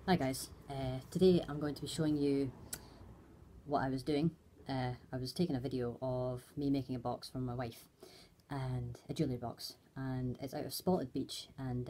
Hi guys, today I'm going to be showing you what I was doing. I was taking a video of me making a box for my wife, and a jewellery box, and it's out of spotted beech, and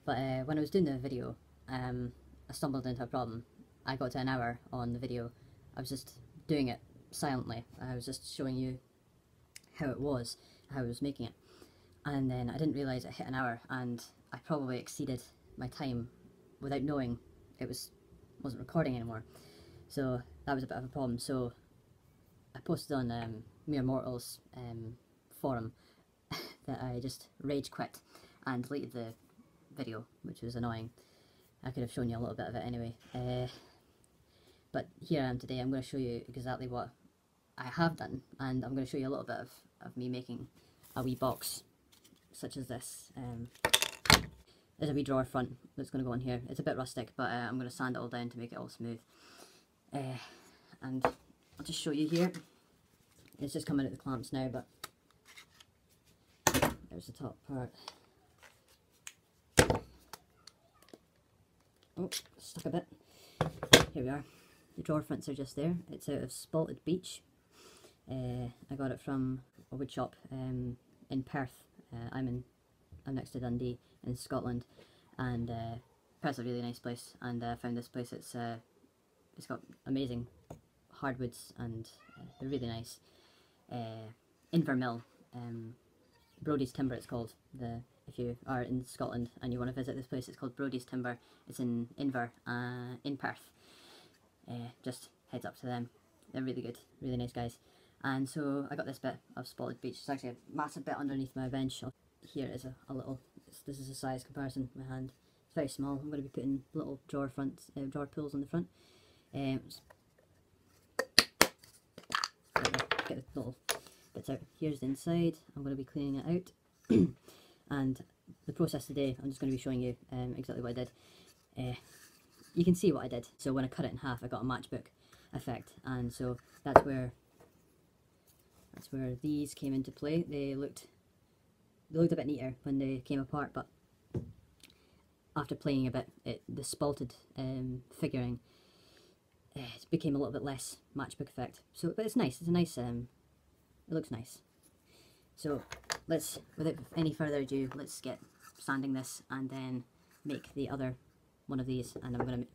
when I was doing the video, I stumbled into a problem. I got to an hour on the video. I was just doing it silently. I was just showing you how it was, how I was making it, and then I didn't realise it hit an hour, and I probably exceeded my time without knowing it wasn't recording anymore. So that was a bit of a problem. So I posted on Mere Mortals forum that I just rage quit and deleted the video, which was annoying. I could have shown you a little bit of it anyway. But here I am today. I'm going to show you exactly what I have done, and I'm going to show you a little bit of me making a wee box such as this. There's a wee drawer front that's going to go on here. It's a bit rustic, but I'm going to sand it all down to make it all smooth. And I'll just show you here. It's just coming out the clamps now, but there's the top part. Oh, stuck a bit. Here we are. The drawer fronts are just there. It's out of spotted beech. I got it from a wood shop in Perth. I'm next to Dundee in Scotland, and Perth's a really nice place, and I found this place. It's got amazing hardwoods, and they're really nice. Invermill, Brodie's Timber it's called. If you are in Scotland and you want to visit this place, it's called Brodie's Timber. It's in Inver, in Perth. Just heads up to them. They're really good, really nice guys. And so I got this bit of spotted beech. It's actually a massive bit underneath my bench. Here is a little, this is a size comparison, my hand. It's very small. I'm going to be putting little drawer pulls on the front. Get the little bits out. Here's the inside. I'm going to be cleaning it out. And the process today, I'm just going to be showing you exactly what I did. You can see what I did. So when I cut it in half, I got a matchbook effect, and so that's where these came into play. They looked a bit neater when they came apart, but after playing a bit, the spalted figuring it became a little bit less matchbook effect. So, but it's nice. It's a nice. It looks nice. So let's, without any further ado, let's get sanding this and then make the other one of these. And I'm going to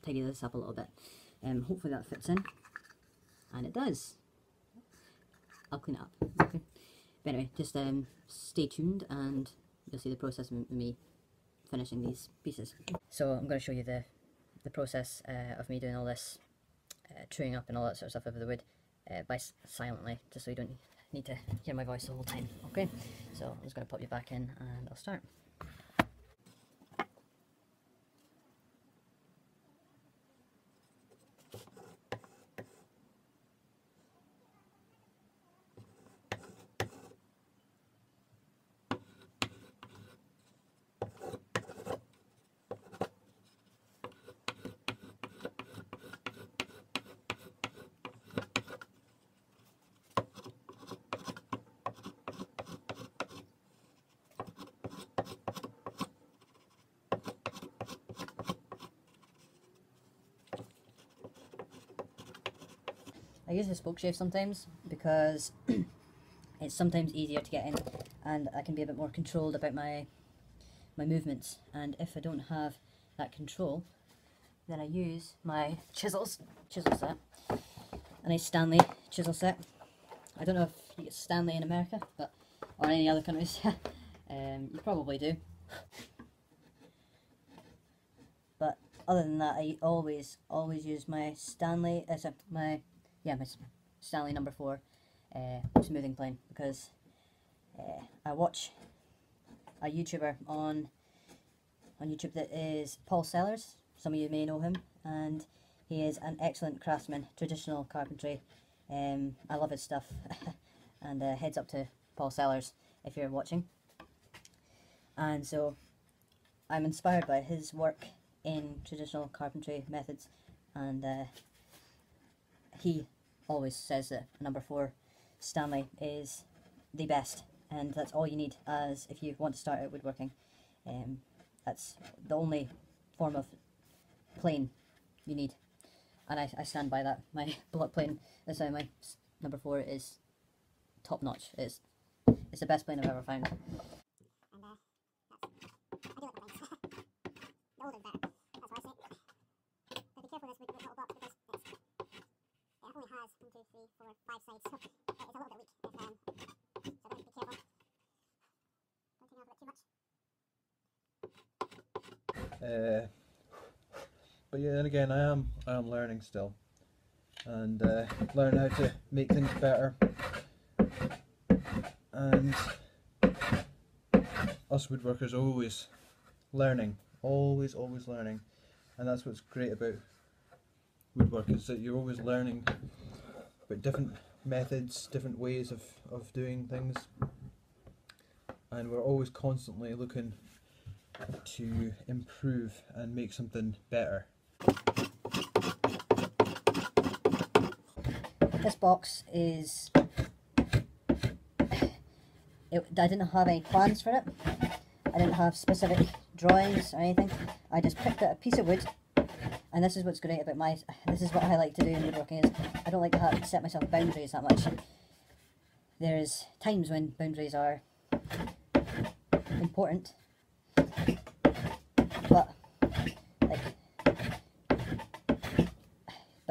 tidy this up a little bit. Hopefully that fits in, and it does. I'll clean it up. Okay. But anyway, just stay tuned, and you'll see the process of me finishing these pieces. So I'm going to show you the process of me doing all this truing up and all that sort of stuff over the wood silently, just so you don't need to hear my voice the whole time. Okay, so I'm just going to pop you back in and I'll start. I use the spoke shave sometimes because it's sometimes easier to get in, and I can be a bit more controlled about my movements. And if I don't have that control, then I use my chisel set, a nice Stanley chisel set. I don't know if you get Stanley in America, but or any other countries. You probably do. But other than that, I always use my Stanley my Stanley number 4 smoothing plane, because I watch a YouTuber on YouTube that is Paul Sellers. Some of you may know him, and he is an excellent craftsman, traditional carpentry. I love his stuff. And heads up to Paul Sellers if you're watching. And so I'm inspired by his work in traditional carpentry methods, and he always says that a number 4 Stanley is the best, and that's all you need as if you want to start out woodworking. That's the only form of plane you need, and I stand by that. My block plane, this is my number 4, is top notch. It's the best plane I've ever found. And I do like my planes. The older the better. That's why I say. But be careful with this little box because it only has 1, 2, 3, 4, 5 sides, so it's a little bit weak. So I don't need to be careful. Don't take off a bit too much. But yeah, and again, I am learning still, and learn how to make things better. And us woodworkers are always learning, always learning, and that's what's great about woodwork, is that you're always learning about different methods, different ways of doing things, and we're always constantly looking to improve and make something better. This box is, I didn't have any plans for it. I didn't have specific drawings or anything. I just picked out a piece of wood, and this is what's great about this is what I like to do in woodworking, is I don't like to have to set myself boundaries that much. There's times when boundaries are important, but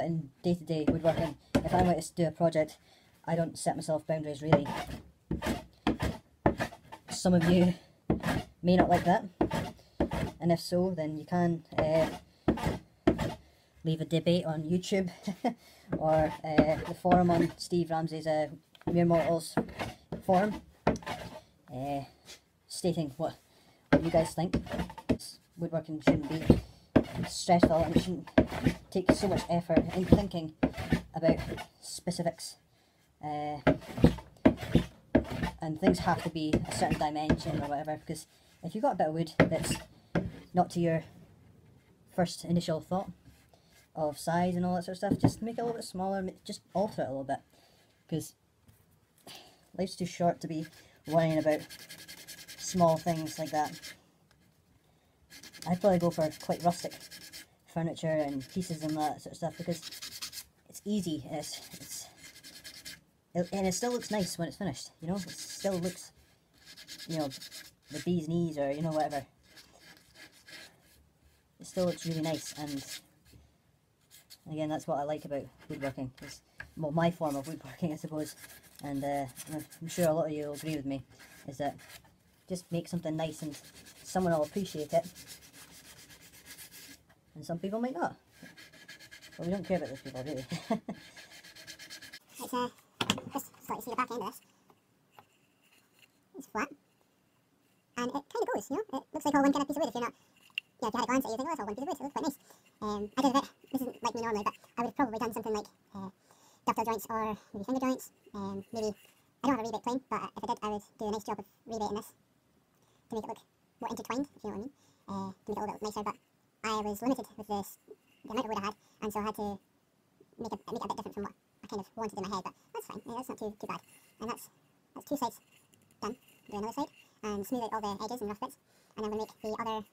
in day-to-day woodworking, if I want to do a project, I don't set myself boundaries really. Some of you may not like that, and if so, then you can leave a debate on YouTube or the forum on Steve Ramsey's Mere Mortals forum, stating what you guys think. Woodworking shouldn't be stressful, and it shouldn't take so much effort in thinking about specifics, and things have to be a certain dimension or whatever, because if you've got a bit of wood that's not to your first initial thought of size and all that sort of stuff, just make it a little bit smaller, just alter it a little bit, because life's too short to be worrying about small things like that. I'd probably go for quite rustic furniture and pieces and that sort of stuff, because it's easy, and and it still looks nice when it's finished, you know. It still looks, you know, the bee's knees, or, you know, whatever. It still looks really nice, and again, that's what I like about woodworking. It's, well, my form of woodworking, I suppose, and I'm sure a lot of you will agree with me, is that just make something nice and someone will appreciate it, and some people might not. But we don't care about those people, do we? Just so you see the back end of this. It's flat, and it kind of goes, you know. It looks like all one kind of piece of wood. If you're not, you know, if you had a glance at it, you think, oh, it's all one piece of wood. So it looks quite nice. I did a bit. This isn't like me normally, but I would have probably done something like dovetail joints or maybe finger joints. Maybe I don't have a rebate plane, but if I did, I would do a nice job of rebating this to make it look more intertwined, if you know what I mean. To make it a little bit nicer, but I was limited with the amount of wood I had, and so I had to make it a bit different from what I kind of wanted in my head, but that's fine. Yeah, that's not too bad. And that's 2 sides done. Do another side and smooth out all the edges and rough bits, and then we'll make the other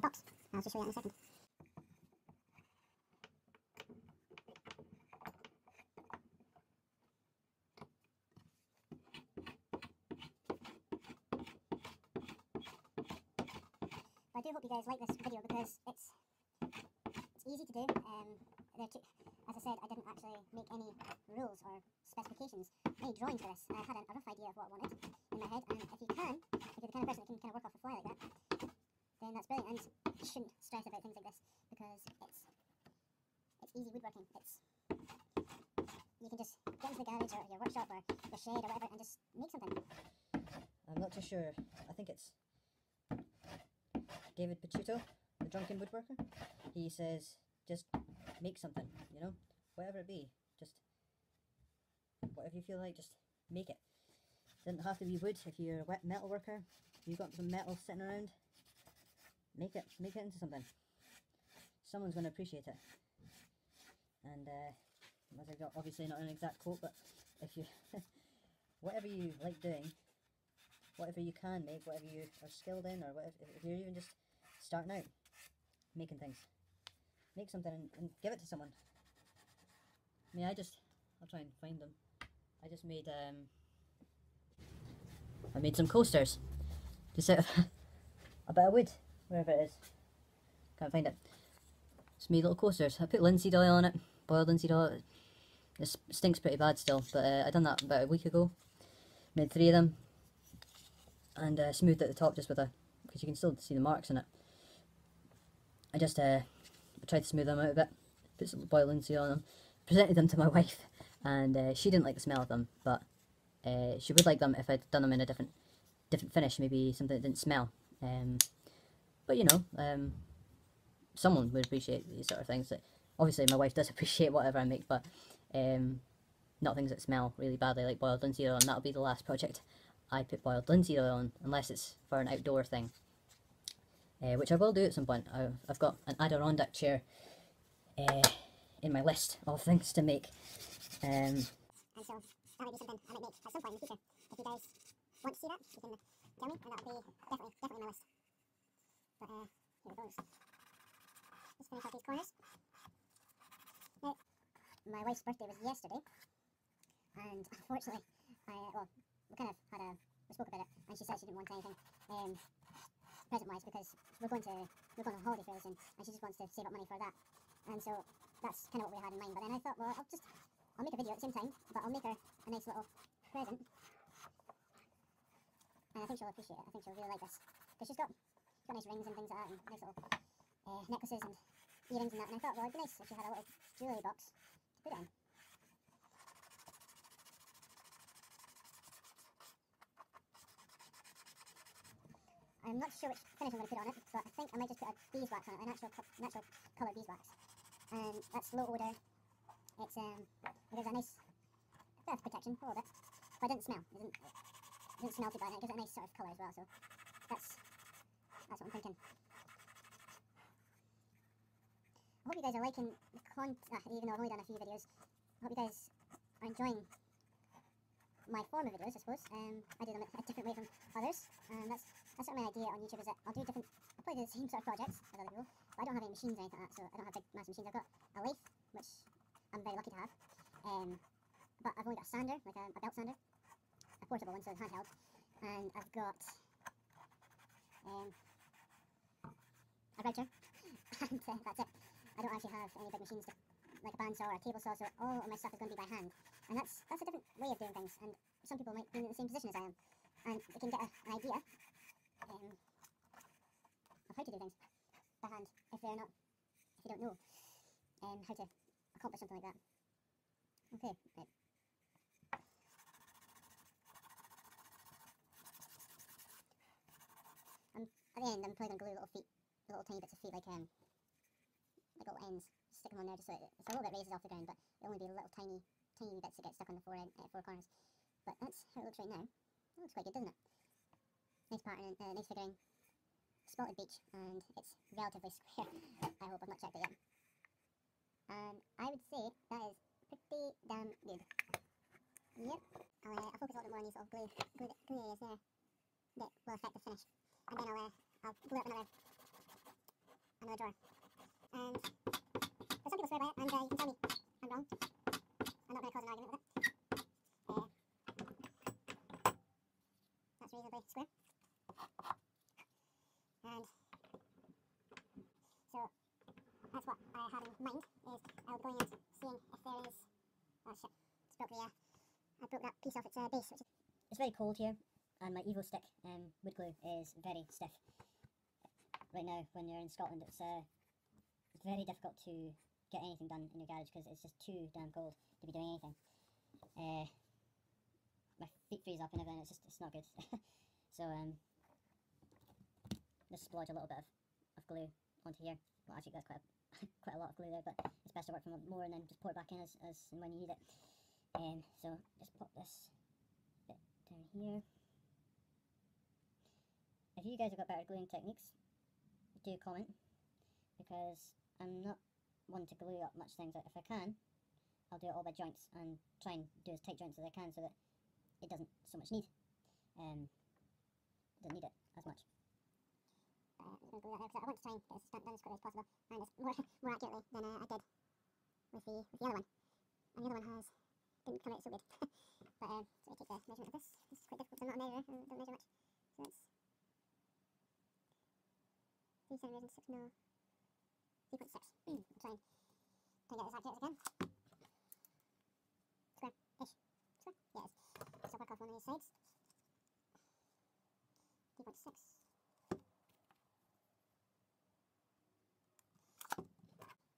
box. I'll just show you that in a second. I do hope you guys like this video, because it's easy to do. As I said, I didn't actually make any rules or specifications, any drawings for this. I had a rough idea of what I wanted in my head, and if you're the kind of person that can kind of work off the fly like that, then that's brilliant, and you shouldn't stress about things like this, because it's easy woodworking. You can just get into the garage or your workshop or your shed or whatever and just make something. I'm not too sure. I think it's David Picciuto, the drunken woodworker. He says, just make something, you know, whatever it be, just whatever you feel like, just make it. Doesn't have to be wood. If you're a wet metal worker, you've got some metal sitting around, make it into something. Someone's going to appreciate it. And obviously not an exact quote, but if you whatever you like doing, whatever you can make, whatever you are skilled in, or whatever, if you're even just starting out making things, make something and give it to someone. I mean, I'll try and find them. I just made, I made some coasters. Just out of a bit of wood, wherever it is. Can't find it. Just made little coasters. I put linseed oil on it, boiled linseed oil. It stinks pretty bad still, but I done that about a week ago. Made 3 of them, and smoothed at the top just with because you can still see the marks in it. I just tried to smooth them out a bit, put some boiled linseed on them, presented them to my wife, and she didn't like the smell of them, but she would like them if I'd done them in a different finish, maybe something that didn't smell. But you know, someone would appreciate these sort of things. Obviously my wife does appreciate whatever I make, but not things that smell really badly like boiled linseed oil, and that'll be the last project I put boiled linseed oil on, unless it's for an outdoor thing, which I will do at some point. I've got an Adirondack chair in my list of things to make. And so that might be something I might make at some point in the future. If you guys want to see that, you can tell me, and that'll be definitely on my list. But here it goes. Just finish off these corners. Now, my wife's birthday was yesterday, and unfortunately, we spoke about it, and she said she didn't want anything present-wise, because we're going on holiday fairly soon, and she just wants to save up money for that. And so that's kind of what we had in mind. But then I thought, well, I'll make a video at the same time, but I'll make her a nice little present, and I think she'll appreciate it. I think she'll really like this, because she's got nice rings and things like that, and nice little necklaces and earrings and that. And I thought, well, it'd be nice if she had a little jewellery box to put it in. I'm not sure which finish I'm going to put on it, but I think I might just put a beeswax on it, a natural colour beeswax. And that's low odour. It gives a nice bit of protection, a little bit, but it didn't smell. It didn't smell too bad, and it gives it a nice sort of colour as well. So that's what I'm thinking. I hope you guys are liking the content, even though I've only done a few videos. I hope you guys are enjoying my former videos, I suppose. I do them a different way from others, and that's sort of my idea on YouTube, is that I'll probably do the same sort of projects as other people, but I don't have any machines or anything like that, so I don't have big massive machines. I've got a lathe, which I'm very lucky to have, but I've only got a sander, like a belt sander, a portable one, so it's handheld, and I've got a router, and that's it. I don't actually have any big machines like a bandsaw or a table saw, so all of my stuff is going to be by hand, and that's a different way of doing things. And some people might be in the same position as I am, and they can get an idea of how to do things by hand if you don't know how to accomplish something like that. Okay, right. At the end, I'm probably going to glue little tiny bits of feet, like little ends, stick them on there just so it's a little bit raises off the ground, but it'll only be little tiny bits that get stuck on the four corners. But that's how it looks right now. It looks quite good, doesn't it? Nice pattern, nice figuring, spotted beach, and it's relatively square. I hope I've not checked it yet. And I would say that is pretty damn good. Yep. I'll focus a little bit more on these little glue areas there that will affect the finish. And then I'll glue up another drawer. And some people swear by it, and you can tell me I'm wrong. I'm not going to cause an argument with it. That's reasonably square. And so that's what I have in mind, is I'll go in and seeing if there is... Oh shit, I broke that piece off its base. It's very cold here, and my Evo stick wood glue is very stiff. Right now, when you're in Scotland, it's very difficult to get anything done in your garage because it's just too damn cold to be doing anything. My feet freeze up and everything. It's not good. So just splodge a little bit of glue onto here. Well, actually that's quite a lot of glue there, but it's best to work from more and then just pour it back in as and when you need it. So just pop this bit down here. If you guys have got better gluing techniques, do comment, because I'm not one to glue up much things. If I can, I'll do it all by joints and try and do as tight joints as I can so that it doesn't so much need doesn't need it as much. I'm going to glue that there because I want to try and get this done as quickly as possible and as more accurately than I did with the other one. And the other one didn't come out so good. But so I take the measurement of this. This is quite difficult because I'm not a measurer, I don't measure much. So that's 3 centimeters and 6 mil, 3.6. I'll try and get this accurate again. Square-ish. Square? Yeah, it is. So I'll work off one of these sides. 3.6.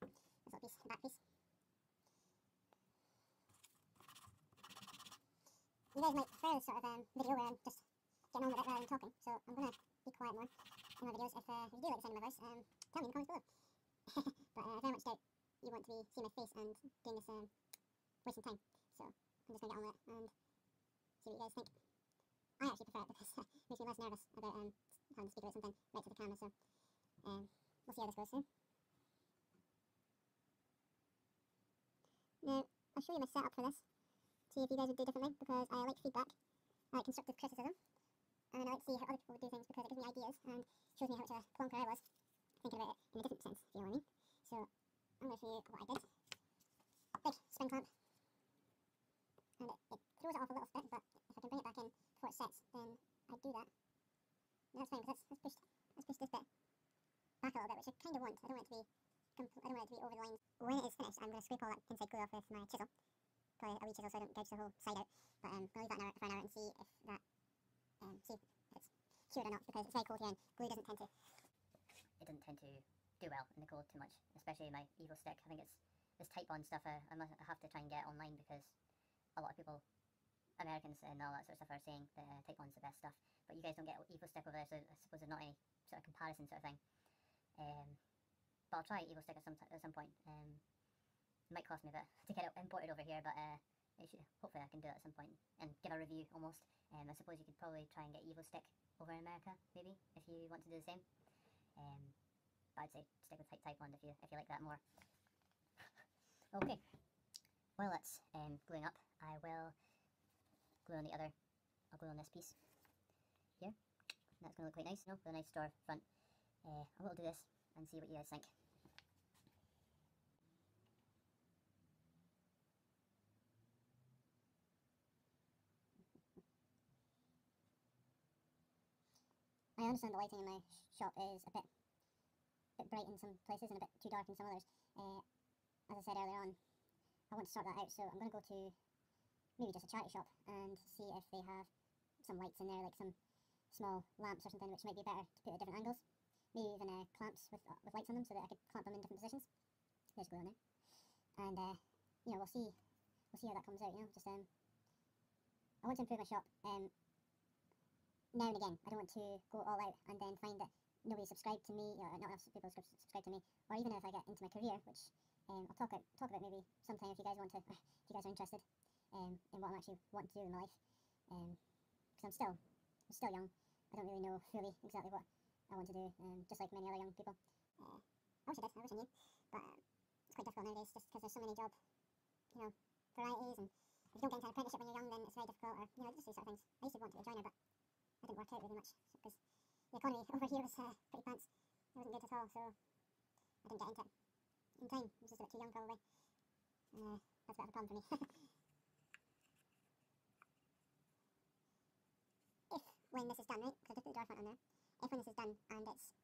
This little piece, the back piece. You guys might prefer this sort of video where I'm just getting on with it rather than talking, so I'm going to be quiet more in my videos. If you do like the sound of my voice, tell me in the comments below. But I very much doubt you want to be seeing my face and doing this wasting time, so I'm just going to get on with it and see what you guys think. I actually prefer it because it makes me less nervous about having to speak about something right to the camera, so we'll see how this goes soon. Now, I'll show you my setup for this, see if you guys would do differently, because I like feedback, I like constructive criticism, and I like to see how other people would do things because it gives me ideas and shows me how much of a plonker I was thinking about it in a different sense, if you know what I mean. So, I'm going to show you what I did. Big spring clamp, and it throws it off a little bit, but if I can bring it back in before it sets, then I do that. That's fine, because that's pushed this bit back a little bit, which I kind of want. I don't want it to be over the line. When it is finished, I'm going to scrape all that inside glue off with my chisel. Probably a wee chisel so I don't gouge the whole side out. But I'm going to leave that for an hour and see if that, see if it's cured or not, because it's very cold here and glue doesn't tend to... It doesn't tend to do well in the cold too much, especially my Evo stick. I think it's this type bond stuff I have to try and get online, because a lot of people, Americans and all that sort of stuff, are saying that type bond's the best stuff. But you guys don't get Evo stick over there, so I suppose there's not any sort of comparison sort of thing. But I'll try Evo stick at some point. It might cost me a bit to get it imported over here, but hopefully I can do it at some point and give a review almost. I suppose you could probably try and get Evo stick over in America, maybe, if you want to do the same. But I'd say stick with type bond if you like that more. Okay, while that's gluing up, I will glue on I'll glue on this piece here. That's going to look quite nice, with a nice store front. I will do this and see what you guys think. I understand the lighting in my shop is a bit bright in some places and a bit too dark in some others. As I said earlier on, I want to sort that out, so I'm going to go to maybe just a charity shop and see if they have some lights in there, like some small lamps or something, which might be better to put at different angles. Maybe even clamps with lights on them, so that I could clamp them in different positions. There's glue on there, and you know, we'll see how that comes out. You know, just I want to improve my shop. Now and again, I don't want to go all out and then find that nobody subscribed to me, or not enough people subscribe to me, or even if I get into my career, which I'll talk about maybe sometime if you guys want to, if you guys are interested in what I'm actually wanting to do in my life, because I'm still young. I don't really know really exactly what I want to do, just like many other young people. I wish I knew, but it's quite difficult nowadays, just because there's so many job, varieties, and if you don't get into an apprenticeship when you're young, then it's very difficult, or just these sort of things. I used to want to be a joiner, but I didn't work out really much, because the economy over here was pretty pants. It wasn't good at all, so I didn't get into it in time. I was just a bit too young, probably. That's a bit of a problem for me. When this is done, right, because I did put the door front on there, if when this is done and it's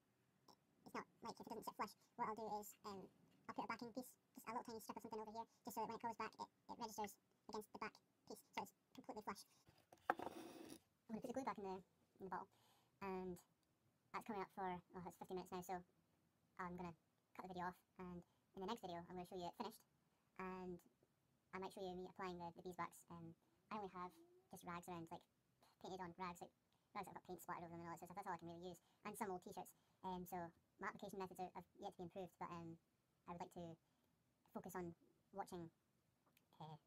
not, like, if it doesn't sit flush, what I'll do is, I'll put a backing piece, just a little tiny strip of something over here, just so that when it goes back, it registers against the back piece, so it's completely flush. I'm going to put the glue back in the bottle, and that's coming up for, it's 50 minutes now, so I'm going to cut the video off, and in the next video I'm going to show you it finished, and I might show you me applying the beeswax. I only have just rags around, like painted on rags that have got paint splattered over them and all that sort of stuff. That's all I can really use, and some old t-shirts. So my application methods have yet to be improved, but I would like to focus on watching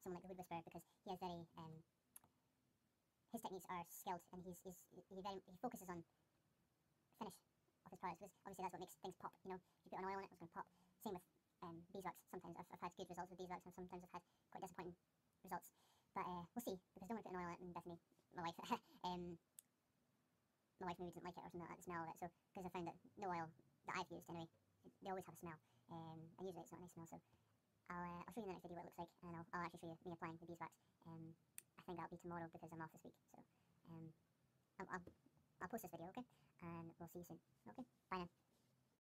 someone like the Wood Whisperer, because he has very his techniques are skilled, and he focuses on finish of his products, because obviously that's what makes things pop. You know, if you put an oil on it, it's going to pop. Same with beeswax. Sometimes I've had good results with beeswax, and sometimes I've had quite disappointing results. But we'll see, because I don't want to put an oil on it, and Bethany, my wife, my wife maybe doesn't like it or something like the smell of it. So because I found that no oil that I've used anyway, they always have a smell. and usually it's not a nice smell, so I'll show you in the next video what it looks like, and I'll actually show you me applying the beeswax. I think that'll be tomorrow because I'm off this week, so I'll post this video, okay? And we'll see you soon. Okay, bye now.